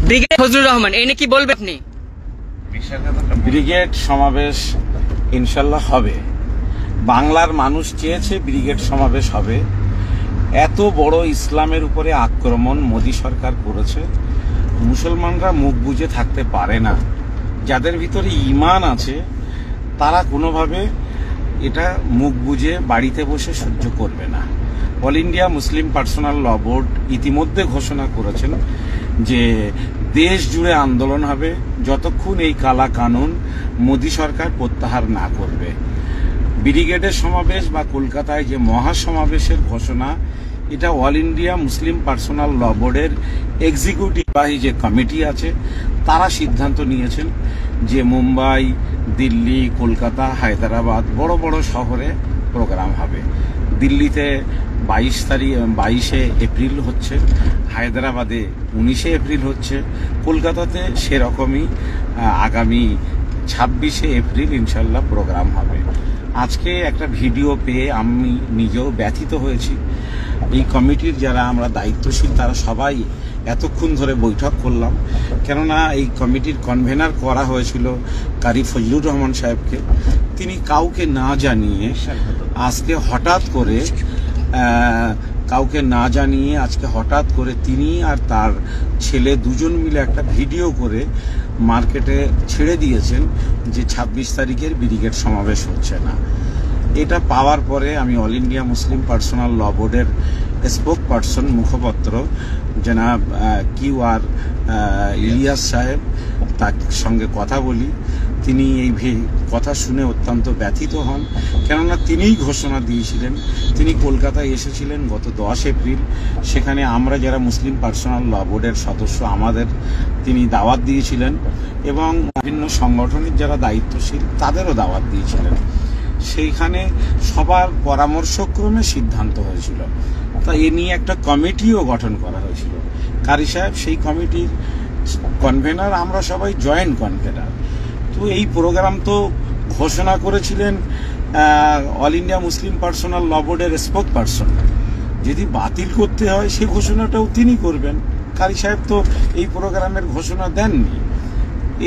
Brigade Fazlur Rahman এই নিয়ে কি বলবেন আপনি? ব্রিগেড সমাবেশ ইনশাল্লাহ হবে। বাংলার মানুষ চেয়েছে ব্রিগেড সমাবেশ হবে। এত বড় ইসলামের উপরে আক্রমণ মোদী সরকার করেছে, মুসলমানরা মুখ বুজে থাকতে পারে না। যাদের ভিতরে ঈমান আছে তারা কোনোভাবে এটা মুখ বুজে বাড়িতে বসে সহ্য করবে না। অল ইন্ডিয়া মুসলিম পার্সোনাল ল বোর্ড ইতিমধ্যে ঘোষণা করেছেন যে দেশ জুড়ে আন্দোলন হবে যতক্ষণ এই কালা কানুন মোদী সরকার প্রত্যাহার না করবে। ব্রিগেডের সমাবেশ বা কলকাতায় যে মহাসমাবেশের ঘোষণা, এটা অল ইন্ডিয়া মুসলিম পার্সোনাল ল বোর্ডের এক্সিকিউটিভ যে কমিটি আছে তারা সিদ্ধান্ত নিয়েছেন যে মুম্বাই, দিল্লি, কলকাতা, হায়দ্রাবাদ বড় বড় শহরে প্রোগ্রাম হবে। দিল্লিতে 22 এপ্রিল হচ্ছে, হায়দ্রাবাদে 19 এপ্রিল হচ্ছে, কলকাতাতে সেরকমই আগামী 26 এপ্রিল ইনশাল্লাহ প্রোগ্রাম হবে। আজকে একটা ভিডিও পেয়ে আমি নিজেও ব্যথিত হয়েছি। এই কমিটির যারা আমরা দায়িত্বশীল তারা সবাই এতক্ষণ ধরে বৈঠক করলাম, কেননা এই কমিটির কনভেনার করা হয়েছিল কারি ফজলুর রহমান সাহেবকে। তিনি কাউকে না জানিয়ে আজকে হঠাৎ করে তিনি আর তার ছেলে দুজন মিলে একটা ভিডিও করে মার্কেটে ছেড়ে দিয়েছেন যে 26 তারিখের ব্রিগেড সমাবেশ হচ্ছে না। এটা পাওয়ার পরে আমি অল ইন্ডিয়া মুসলিম পার্সোনাল ল বোর্ডের স্পোক পার্সন মুখপাত্র জনাব QR ইলিয়াস সাহেব তার সঙ্গে কথা বলি। তিনি এই কথা শুনে অত্যন্ত ব্যথিত হন, কেননা তিনিই ঘোষণা দিয়েছিলেন। তিনি কলকাতায় এসেছিলেন গত 10 এপ্রিল, সেখানে আমরা যারা মুসলিম পার্সোনাল ল বোর্ডের সদস্য আমাদের তিনি দাওয়াত দিয়েছিলেন এবং বিভিন্ন সংগঠনের যারা দায়িত্বশীল তাদেরও দাওয়াত দিয়েছিলেন। সেইখানে সবার পরামর্শক্রমে সিদ্ধান্ত হয়েছিল। তা এ নিয়ে একটা কমিটিও গঠন করা হয়েছিল। কারি সাহেব সেই কমিটির কনভেনার, আমরা সবাই জয়েন্ট কনভেনার। তো এই প্রোগ্রাম তো ঘোষণা করেছিলেন অল ইন্ডিয়া মুসলিম পার্সোনাল ল বোর্ডের স্পোক পার্সন। যদি বাতিল করতে হয় সে ঘোষণাটাও তিনি করবেন। কারি সাহেব তো এই প্রোগ্রামের ঘোষণা দেননি,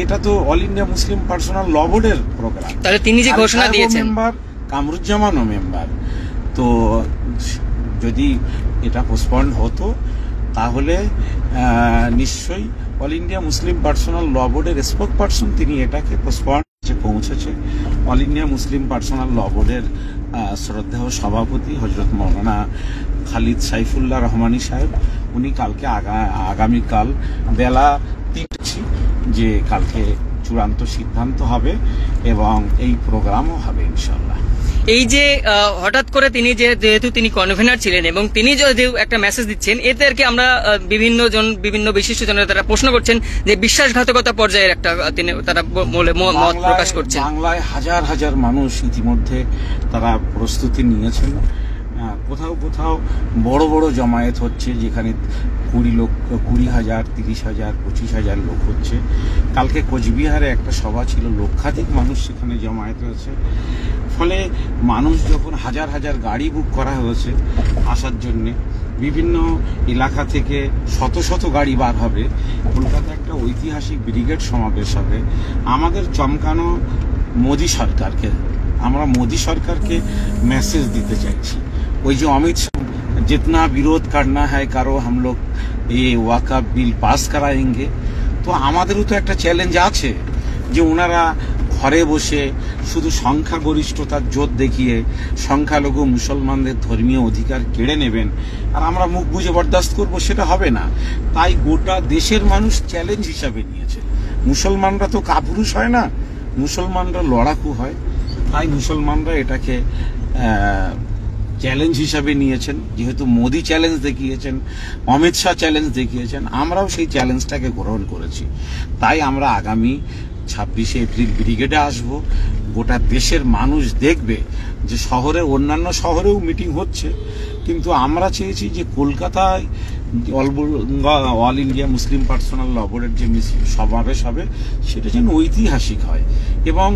এটা তো অল ইন্ডিয়া মুসলিম পার্সোনাল ল বোর্ডের প্রোগ্রাম। তাহলে তিনি যে ঘোষণা দিয়েছেন, মেম্বার কামরুজ্জামানও মেম্বার। তো যদি এটা পোস্টপন্ড হতো তাহলে নিশ্চয়ই অল ইন্ডিয়া মুসলিম পার্সোনাল ল বোর্ডের স্পোক পার্সন তিনি এটাকে পোস্টপন্ড পৌঁছেছে। অল ইন্ডিয়া মুসলিম পার্সোনাল ল বোর্ডের শ্রদ্ধেয় সভাপতি হজরত মৌলানা খালিদ সাইফুল্লাহ রহমানী সাহেব, উনি কালকে আগামীকাল বেলা 3 যে কালকে চূড়ান্ত সিদ্ধান্ত হবে এবং এই প্রোগ্রামও হবে ইনশাল্লাহ। এই যে হঠাৎ করে তিনি যেহেতু তিনি কনভেনার ছিলেন এবং তিনি যদি একটা মেসেজ দিচ্ছেন, এতে আর কি আমরা বিভিন্ন বিশিষ্ট জনের তারা প্রশ্ন করছেন যে বিশ্বাসঘাতকতা পর্যায়ের একটা তারা মত প্রকাশ করছেন। বাংলায় হাজার হাজার মানুষ ইতিমধ্যে তারা প্রস্তুতি নিয়েছেন। কোথাও কোথাও বড় বড় জমায়েত হচ্ছে, যেখানে 20,000, 30,000, 25,000 লোক হচ্ছে। কালকে কোচবিহারে একটা সভা ছিল, লক্ষাধিক মানুষ সেখানে জমায়েত হয়েছে। ফলে মানুষ যখন হাজার হাজার গাড়ি বুক করা হয়েছে আসার জন্যে, বিভিন্ন এলাকা থেকে শত শত গাড়ি বার হবে, কলকাতা একটা ঐতিহাসিক ব্রিগেড সমাবেশ হবে। আমাদের চমকানো মোদী সরকারকে, আমরা মোদী সরকারকে মেসেজ দিতে চাইছি, ওই যে অমিত শাহ जितना विरोध करना है करो, हम लोग ये वाका बिल पास कराएंगे। তো আমাদেরও তো একটা চ্যালেঞ্জ আছে যে ওনারা ঘরে বসে শুধু সংখ্যাগরিষ্ঠতার জোর দেখিয়ে সংখ্যালঘু মুসলমানদের ধর্মীয় অধিকার কেড়ে নেবেন আর আমরা মুখ বুজে বরদাস্ত করবো, সেটা হবে না। তাই গোটা দেশের মানুষ চ্যালেঞ্জ হিসাবে নিয়েছে। মুসলমানরা তো কাপুরুষ হয় না, মুসলমানরা লড়াকু হয়। তাই মুসলমানরা এটাকে চ্যালেঞ্জ হিসাবে নিয়েছেন। যেহেতু মোদি চ্যালেঞ্জ দেখিয়েছেন, অমিত শাহ চ্যালেঞ্জ দেখিয়েছেন, আমরাও সেই চ্যালেঞ্জটাকে গ্রহণ করেছি। তাই আমরা আগামী 26 এপ্রিল ব্রিগেডে আসব। গোটা দেশের মানুষ দেখবে যে শহরে, অন্যান্য শহরেও মিটিং হচ্ছে, কিন্তু আমরা চেয়েছি যে কলকাতায় অল ইন্ডিয়া মুসলিম পার্সোনাল ল বোর্ডের যে সমাবেশ হবে সেটা যেন ঐতিহাসিক হয় এবং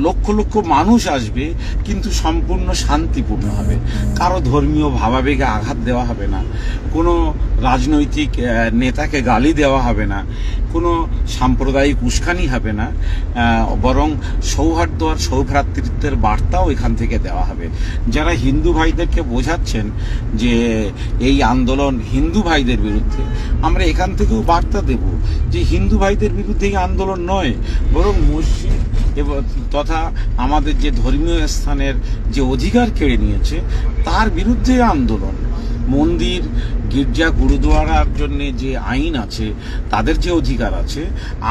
লক্ষ লক্ষ মানুষ আসবে, কিন্তু সম্পূর্ণ শান্তিপূর্ণ হবে। কারো ধর্মীয় ভাবাবেগে আঘাত দেওয়া হবে না, কোনো রাজনৈতিক নেতাকে গালি দেওয়া হবে না, কোনো সাম্প্রদায়িক উস্কানি হবে না, বরং সৌহার্দ্য আর সৌভ্রাতৃত্বের বার্তাও এখান থেকে দেওয়া হবে। যারা হিন্দু ভাইদেরকে বোঝাচ্ছেন যে এই আন্দোলন হিন্দু ভাইদের বিরুদ্ধে, আমরা এখান থেকেও বার্তা দেব যে হিন্দু ভাইদের বিরুদ্ধে এই আন্দোলন নয়, বরং মসজিদ এবং তথা আমাদের যে ধর্মীয় স্থানের যে অধিকার কেড়ে নিয়েছে তার বিরুদ্ধে আন্দোলন। মন্দির, গির্জা, গুরুদুয়ারার জন্য যে আইন আছে, তাদের যে অধিকার আছে,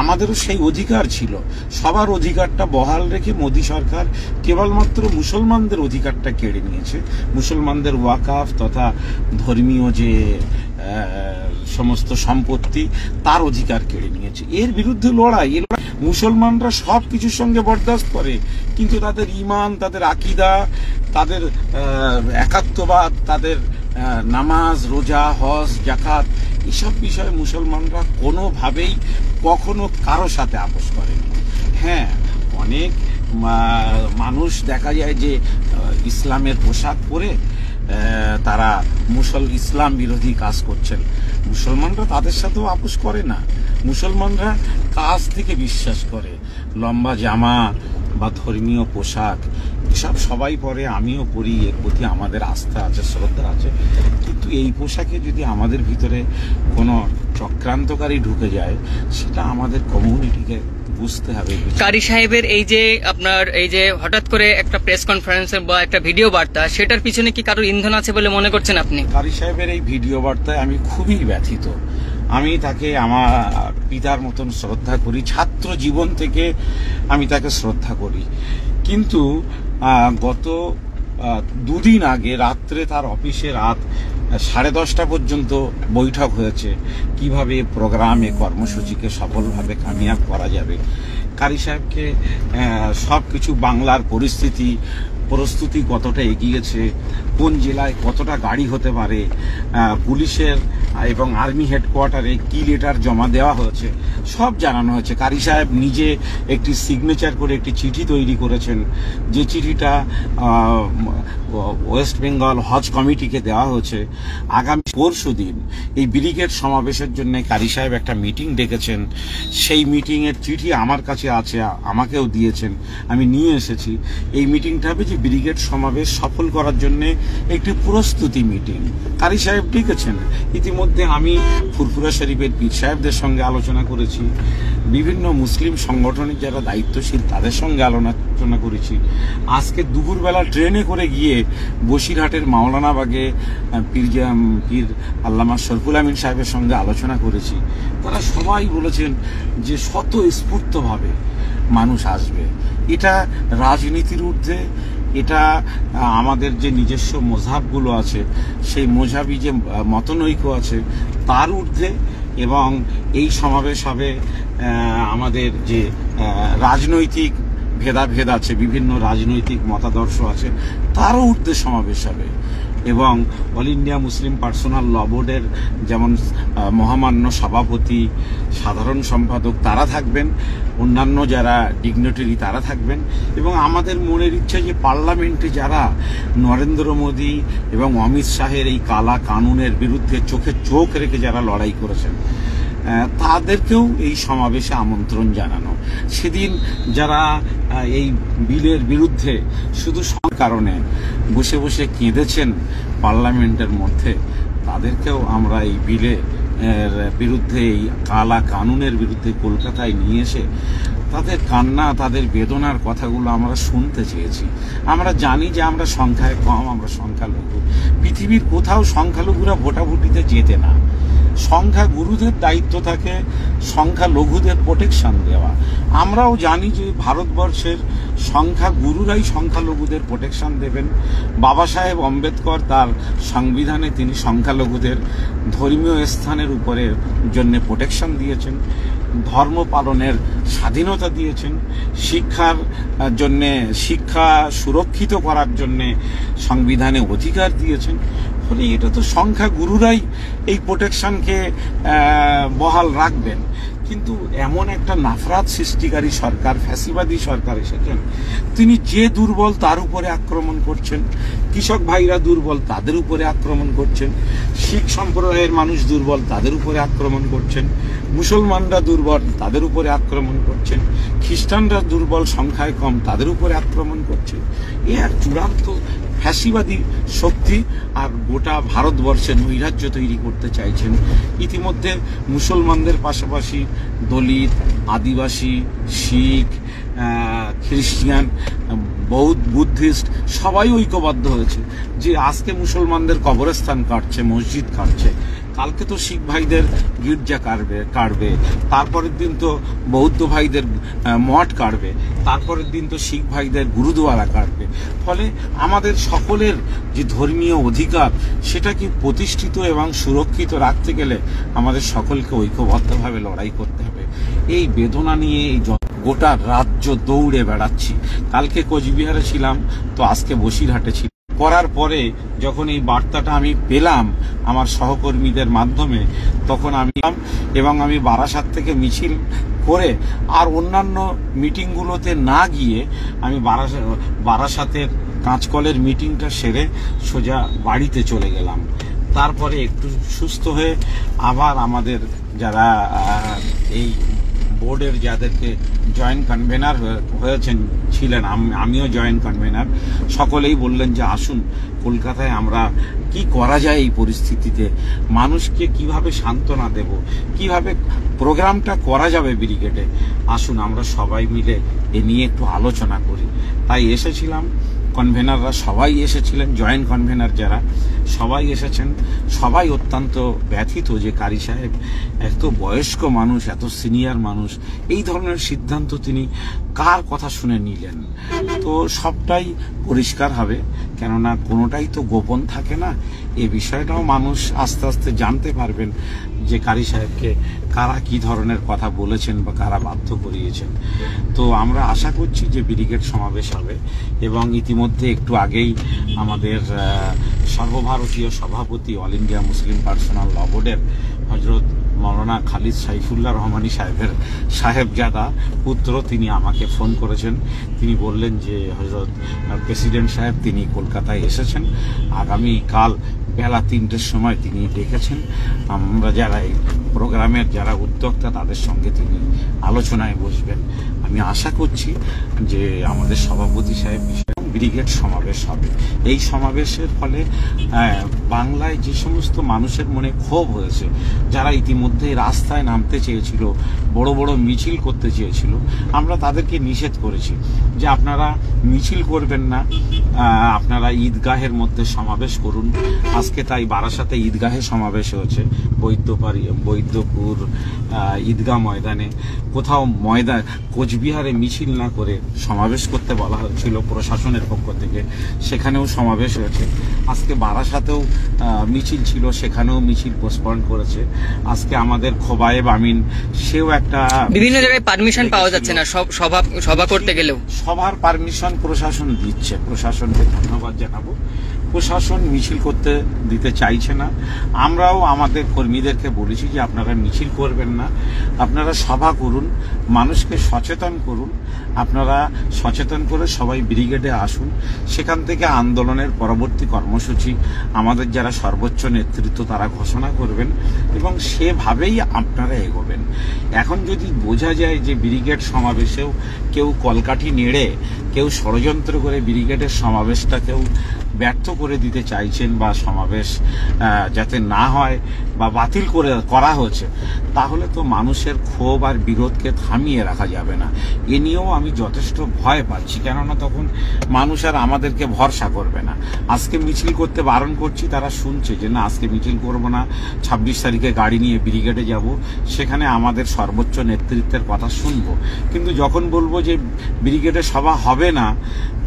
আমাদেরও সেই অধিকার ছিল। সবার অধিকারটা বহাল রেখে মোদী সরকার কেবলমাত্র মুসলমানদের অধিকারটা কেড়ে নিয়েছে। মুসলমানদের ওয়াকাফ তথা ধর্মীয় যে সমস্ত সম্পত্তি তার অধিকার কেড়ে নিয়েছে। এর বিরুদ্ধে লড়াই। মুসলমানরা সব কিছুর সঙ্গে বরদাস্ত করে, কিন্তু তাদের ঈমান, তাদের আকীদা, তাদের একাত্মবাদ, তাদের নামাজ, রোজা, হজ, যাকাত, এসব বিষয়ে মুসলমানরা কোনোভাবেই কখনো কারো সাথে আপোষ করেনি। হ্যাঁ, অনেক মানুষ দেখা যায় যে ইসলামের পোশাক পরে তারা ইসলাম বিরোধী কাজ করছেন। মুসলমানরা তাদের সাথেও আপোষ করে না। মুসলমানরা কাজ থেকে বিশ্বাস করে। লম্বা জামা বা ধর্মীয় পোশাক এসব সবাই পরে, আমিও পরি, এর প্রতি আমাদের আস্থা আছে, শ্রদ্ধা আছে। কিন্তু এই পোশাকে যদি আমাদের ভিতরে কোনো চক্রান্তকারী ঢুকে যায়, সেটা আমাদের কমিউনিটিকে বুঝতে হবে। কারি সাহেবের এই যে আপনার এই যে হঠাৎ করে একটা প্রেস কনফারেন্সের বা একটা ভিডিও বার্তা, সেটার পিছনে কি কারোর ইন্ধন আছে বলে মনে করছেন আপনি? কারি সাহেবের এই ভিডিও বার্তায় আমি খুবই ব্যথিত। আমি তাকে আমার পিতার মতন শ্রদ্ধা করি, ছাত্র জীবন থেকে আমি তাকে শ্রদ্ধা করি। কিন্তু গত দুদিন আগে রাত্রে তার অফিসে রাত 10:30 পর্যন্ত বৈঠক হয়েছে কিভাবে প্রোগ্রামে কর্মসূচিকে সফলভাবে কামিয়াব করা যাবে। কারি সাহেবকে সব কিছু, বাংলার প্রস্তুতি কতটা এগিয়েছে, কোন জেলায় কতটা গাড়ি হতে পারে, পুলিশের এবং আর্মি হেডকোয়ার্টারে কি লেটার জমা দেওয়া হয়েছে, সব জানানো হয়েছে। কারি সাহেব নিজে একটি সিগনেচার করে একটি চিঠি তৈরি করেছেন, যে চিঠিটা ওয়েস্ট বেঙ্গল হজ কমিটিকে দেওয়া হয়েছে। আগামী পরশুদিন এই ব্রিগেড সমাবেশের জন্য কারি সাহেব একটা মিটিং ডেকেছেন। সেই মিটিংয়ের চিঠি আমার কাছে আছে, আমাকেও দিয়েছেন, আমি নিয়ে এসেছি। এই মিটিংটা হবে যে ব্রিগেড সমাবেশ সফল করার জন্য একটি প্রস্তুতি মিটিং কারি সাহেব ডেকেছেন। ইতিমধ্যে আমি ফুরফুরা শরীফের পীর সাহেবদের সঙ্গে আলোচনা করেছি, বিভিন্ন মুসলিম সংগঠনের যারা দায়িত্বশীল তাদের সঙ্গে আলোচনা করেছি। আজকে দুপুরবেলা ট্রেনে করে গিয়ে বসিরহাটের মাওলানাবাগে পীর আল্লামা শরফুল আমিন সাহেবের সঙ্গে আলোচনা করেছি। তারা সবাই বলেছেন যে স্বতঃস্ফূর্তভাবে মানুষ আসবে। এটা রাজনীতির ঊর্ধ্বে, এটা আমাদের যে নিজস্ব মযহাবগুলো আছে, সেই মযহাবী যে মতনৈক্য আছে তার ঊর্ধ্বে, এবং এই সমাবেশ হবে আমাদের যে রাজনৈতিক ভেদাভেদ আছে, বিভিন্ন রাজনৈতিক মতাদর্শ আছে, তারও ঊর্ধ্বে সমাবেশ হবে। এবং অল ইন্ডিয়া মুসলিম পার্সোনাল ল বোর্ডের যেমন মহামান্য সভাপতি, সাধারণ সম্পাদক তারা থাকবেন, অন্যান্য যারা ডিগনিটারি তারা থাকবেন, এবং আমাদের মনের ইচ্ছা যে পার্লামেন্টে যারা নরেন্দ্র মোদী এবং অমিত শাহের এই কালা কানুনের বিরুদ্ধে চোখে চোখ রেখে যারা লড়াই করেছেন, তাদেরকেও এই সমাবেশে আমন্ত্রণ জানানো। সেদিন যারা এই বিলের বিরুদ্ধে শুধু কারণে বসে বসে কেঁদেছেন পার্লামেন্টের মধ্যে, তাদেরকেও আমরা এই বিলের বিরুদ্ধে, এই কালা কানুনের বিরুদ্ধে কলকাতায় নিয়ে এসে তাদের কান্না, তাদের বেদনার কথাগুলো আমরা শুনতে চেয়েছি। আমরা জানি যে আমরা সংখ্যায় কম, আমরা সংখ্যালঘু। পৃথিবীর কোথাও সংখ্যালঘুরা ভোটাভুটিতে যেতে না। সংখ্যাগুরুদের দায়িত্ব থাকে সংখ্যালঘুদের প্রোটেকশন দেওয়া। আমরাও জানি যে ভারতবর্ষের সংখ্যাগুরুরাই সংখ্যালঘুদের প্রোটেকশন দেবেন। বাবা সাহেব আম্বেদকর তার সংবিধানে তিনি সংখ্যালঘুদের ধর্মীয় স্থানের উপরে জন্য প্রোটেকশন দিয়েছেন, ধর্ম পালনের স্বাধীনতা দিয়েছেন, শিক্ষার জন্যে, শিক্ষা সুরক্ষিত করার জন্যে সংবিধানে অধিকার দিয়েছেন। ফলে এটা তো সংখ্যা গুরুরাই এই প্রোটেকশনকে বহাল রাখবেন। কিন্তু এমন একটা নাফরাত সৃষ্টিকারী সরকার, ফ্যাসিবাদী সরকার এসেছেন, তিনি যে দুর্বল তার উপরে আক্রমণ করছেন, কৃষক ভাইরা দুর্বল তাদের উপরে আক্রমণ করছেন, শিখ সম্প্রদায়ের মানুষ দুর্বল তাদের উপরে আক্রমণ করছেন, মুসলমানরা দুর্বল তাদের উপরে আক্রমণ করছেন, খ্রিস্টানরা দুর্বল সংখ্যায় কম তাদের উপরে আক্রমণ করছেন। এ এক চূড়ান্ত ফ্যাসিবাদী শক্তি, আর গোটা ভারতবর্ষে নৈরাজ্য তৈরি করতে চাইছেন। ইতিমধ্যে মুসলমানদের পাশাপাশি দলিত, আদিবাসী, শিখ, খ্রিস্টান, বৌদ্ধ, বুদ্ধিস্ট সবাই ঐক্যবদ্ধ হয়েছে যে আজকে মুসলমানদের কবরস্থান কাটছে, মসজিদ কাটছে, কালকে তো শিখ ভাইদের গির্জা কাটবে, তারপরের দিন তো বৌদ্ধ ভাইদের মঠ কাটবে, তারপরের দিন তো শিখ ভাইদের গুরুদুয়ারা কাটবে। ফলে আমাদের সকলের যে ধর্মীয় অধিকার সেটাকে প্রতিষ্ঠিত এবং সুরক্ষিত রাখতে গেলে আমাদের সকলকে ঐক্যবদ্ধভাবে লড়াই করতে হবে। এই বেদনা নিয়ে এই গোটা রাজ্য দৌড়ে বেড়াচ্ছি। কালকে কোচবিহারে ছিলাম, তো আজকে বসিরহাটে ছিলাম। করার পরে যখন এই বার্তাটা আমি পেলাম আমার সহকর্মীদের মাধ্যমে, তখন আমি বারাসাত থেকে মিছিল করে আর অন্যান্য মিটিংগুলোতে না গিয়ে আমি বারাসাতের কাঁচকলের মিটিংটা সেরে সোজা বাড়িতে চলে গেলাম। তারপরে একটু সুস্থ হয়ে আবার আমাদের যারা এই বোর্ডের যাদেরকে জয়েন্ট কনভেনার ছিলেন, আমিও জয়েন্ট কনভেনার, সকলেই বললেন যে আসুন কলকাতায় আমরা কি করা যায় এই পরিস্থিতিতে, মানুষকে কিভাবে সান্ত্বনা দেব, কিভাবে প্রোগ্রামটা করা যাবে ব্রিগেডে, আসুন আমরা সবাই মিলে এ নিয়ে একটু আলোচনা করি। তাই এসেছিলাম, কনভেনাররা সবাই এসেছিলেন, জয়েন্ট কনভেনার যারা সবাই এসেছেন, সবাই অত্যন্ত ব্যথিত যে কারি সাহেব এত বয়স্ক মানুষ, এত সিনিয়র মানুষ, এই ধরনের সিদ্ধান্ত তিনি কার কথা শুনে নিলেন। তো সবটাই পরিষ্কার হবে, কেননা কোনোটাই তো গোপন থাকে না। এই বিষয়টাও মানুষ আস্তে আস্তে জানতে পারবেন যে কারি সাহেবকে কারা কি ধরনের কথা বলেছেন বা কারা বাধ্য করিয়েছেন। তো আমরা আশা করছি যে ব্রিগেড সমাবেশ হবে, এবং ইতিমধ্যে একটু আগেই আমাদের সর্বভারতীয় সভাপতি অল ইন্ডিয়া মুসলিম পার্সোনাল ল বোর্ডের হজরত মৌলানা খালিদ সাইফুল্লাহ রহমানী সাহেবজাদা পুত্র, তিনি আমাকে ফোন করেছেন। তিনি বললেন যে হজরত প্রেসিডেন্ট সাহেব তিনি কলকাতায় এসেছেন, আগামীকাল বেলা 3টের সময় তিনি ডেকেছেন। আমরা যারা এই প্রোগ্রামের যারা উদ্যোক্তা তাদের সঙ্গে তিনি আলোচনায় বসবেন। আমি আশা করছি যে আমাদের সভাপতি সাহেব ব্রিগেড সমাবেশ হবে। এই সমাবেশের ফলে বাংলায় যে সমস্ত মানুষের মনে ক্ষোভ হয়েছে, যারা ইতিমধ্যে রাস্তায় নামতে চেয়েছিল, বড় বড় মিছিল করতে চেয়েছিল, আমরা তাদেরকে নিষেধ করেছি যে আপনারা মিছিল করবেন না, আপনারা ঈদগাহের মধ্যে সমাবেশ করুন। আজকে তাই বারাসাতে ঈদগাহে সমাবেশ হয়েছে, বৈদ্যপুর ঈদগাহ ময়দানে, কোথাও কোচবিহারে মিছিল না করে সমাবেশ করতে বলা হয়েছিল প্রশাসনের পক্ষ থেকে, সেখানেও সমাবেশ হয়েছে। আজকে বারাসাতেও মিছিল ছিল, সেখানেও মিছিল পোস্টপন্ড করেছে। আজকে আমাদের খোবায়েব আমিন, সেও একটা বিভিন্ন জায়গায় পারমিশন পাওয়া যাচ্ছে না সভা করতে গেলেও। সবার পারমিশন প্রশাসন দিচ্ছে, প্রশাসনকে ধন্যবাদ জানাবো। প্রশাসন মিছিল করতে দিতে চাইছে না। আমরাও আমাদের কর্মীদেরকে বলেছি যে আপনারা মিছিল করবেন না, আপনারা সভা করুন, মানুষকে সচেতন করুন, আপনারা সচেতন করে সবাই ব্রিগেডে আসুন। সেখান থেকে আন্দোলনের পরবর্তী কর্মসূচি আমাদের যারা সর্বোচ্চ নেতৃত্ব তারা ঘোষণা করবেন, এবং সেভাবেই আপনারা এগোবেন। এখন যদি বোঝা যায় যে ব্রিগেড সমাবেশেও কেউ কলকাঠি নেড়ে, কেউ ষড়যন্ত্র করে ব্রিগেডের সমাবেশটাকেও ব্যর্থ করে দিতে চাইছেন, বা সমাবেশ যাতে না হয় বা বাতিল করা হয়েছে, তাহলে তো মানুষের ক্ষোভ আর বিরোধকে থামিয়ে রাখা যাবে না। এ নিয়েও আমি যথেষ্ট ভয় পাচ্ছি, কেননা তখন মানুষ আর আমাদেরকে ভরসা করবে না। আজকে মিছিল করতে বারণ করছি, তারা শুনছে যে না আজকে মিছিল করব না, 26 তারিখে গাড়ি নিয়ে ব্রিগেডে যাব, সেখানে আমাদের সর্বোচ্চ নেতৃত্বের কথা শুনবো। কিন্তু যখন বলবো যে ব্রিগেডে সভা হবে না,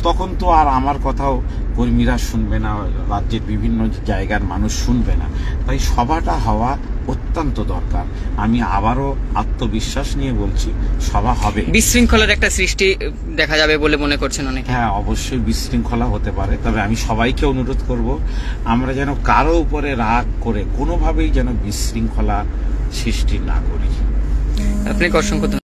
তখন তো আর আমার কথাও কর্মীরা মিডিয়া শুনবে না, রাজ্যের বিভিন্ন জায়গার মানুষ শুনবে না, তাই সভাটা হওয়া অত্যন্ত দরকার। আমি আবারও আত্মবিশ্বাস নিয়ে বলছি, সভা হবে। বিশৃঙ্খলার একটা সৃষ্টি দেখা যাবে বলে মনে করছেন অনেকে? হ্যাঁ, অবশ্যই বিশৃঙ্খলা হতে পারে, তবে আমি সবাইকে অনুরোধ করব আমরা যেন কারো উপরে রাগ করে কোনোভাবেই যেন বিশৃঙ্খলা সৃষ্টি না করি। আপনাকে অসংখ্য ধন্যবাদ।